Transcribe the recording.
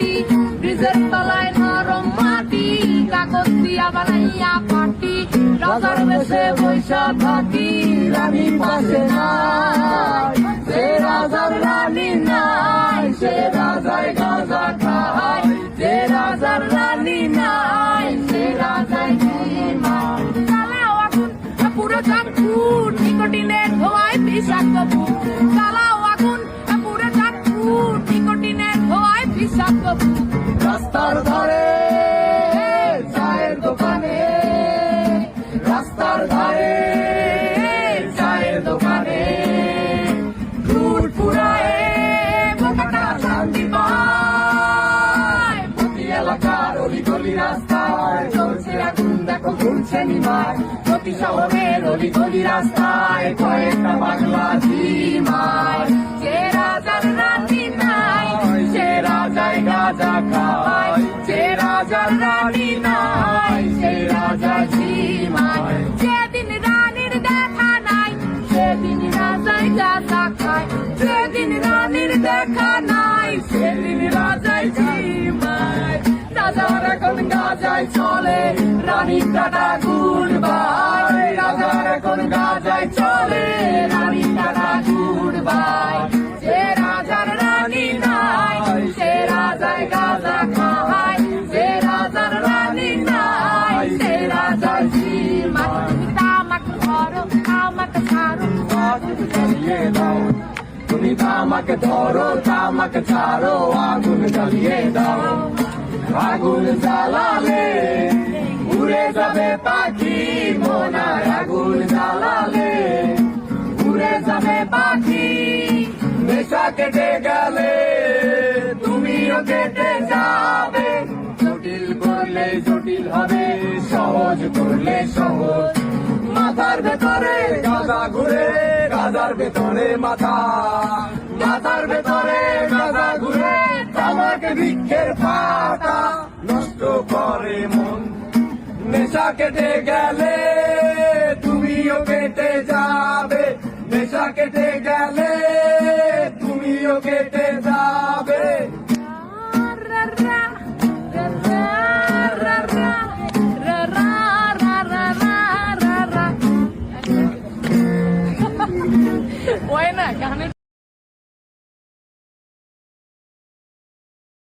পাটি, ব্রিজের তলায় নরম মাটি, কাগজ দিয়া বানাইয়া পাটি, রাজার বেশে বৈশা থাকি, রানী পাশে নাই, সে রাজার রানী নাই, সে রাজায় গাঁজা খায়, যে রাজার রানী নাই, সে রাজায় ঘুমায়। চালাও আগুন পুরো চাঁদপুর, নিকোটিনের ধোঁয়ায় বিষাক্ত বুক, চালাও আগুন পুরো চাঁদপুর, নিকোটিনের ধোঁয়ায় বিষাক্ত বুক। রাস্তার ধারে চায়ের দোকানে, রাস্তার ধারে চায়ের দোকানে, ফুট ফুরায় বোকাটা শান্তি পায়, প্রতি এলাকার অলিগলি রাস্তায় চলছে আগুন দেখো ঘুরছে নিমায়, প্রতি শহরের অলিগলি রাস্তায় কয়েকটা বাংলা ঝিমায়, যে রাজার রানী নাই, সে রাজায় গাঁজা খায়, যে রাজার রানী নাই, সে রাজা ঝিমায়। যেদিন রানীর দেখা নাই, সেদিন রাজায় গাঁজা খায়, যেদিন রানীর দেখা নাই, সেদিন রাজায় ঝিমায়। রাজার এখন গাঁজায় চলে, রানীর টাটা গুড বাই, রাজার এখন গাঁজায় চলে, রানীর টাটা গুড বাই। যে রাজার রানী নাই, সে রাজায় গাঁজা খায়, যে রাজার রানী নাই, সে রাজা ঝিমায়। তুমি তামাক ধরো, তামাক ছাড়ো, আগুন জ্বালিয়ে দাও, তুমি তামাক ধরো, তামাক ছাড়ো, আগুন জ্বালিয়ে দাও। আগুন জ্বালালে উড়ে যাবে পাখি মোনার, আগুন জ্বালালে উড়ে যাবে পাখি, নেশা কেটে গেলে তুমিও কেটে যাবে, জটিল করলে জটিল হবে, সহজ করলে সহজ। মাথার ভেতরে গাঁজা ঘুরে, গাঁজার ভেতরে মাথা, মাথার ভেতরে গাঁজা ঘুরে, তামাক বৃক্ষের পাতা নষ্ট করে মন, নেশা কেটে গেলে তুমিও কেটে যাবে, নেশা কেটে গেলে তুমিও কেটে যাবে।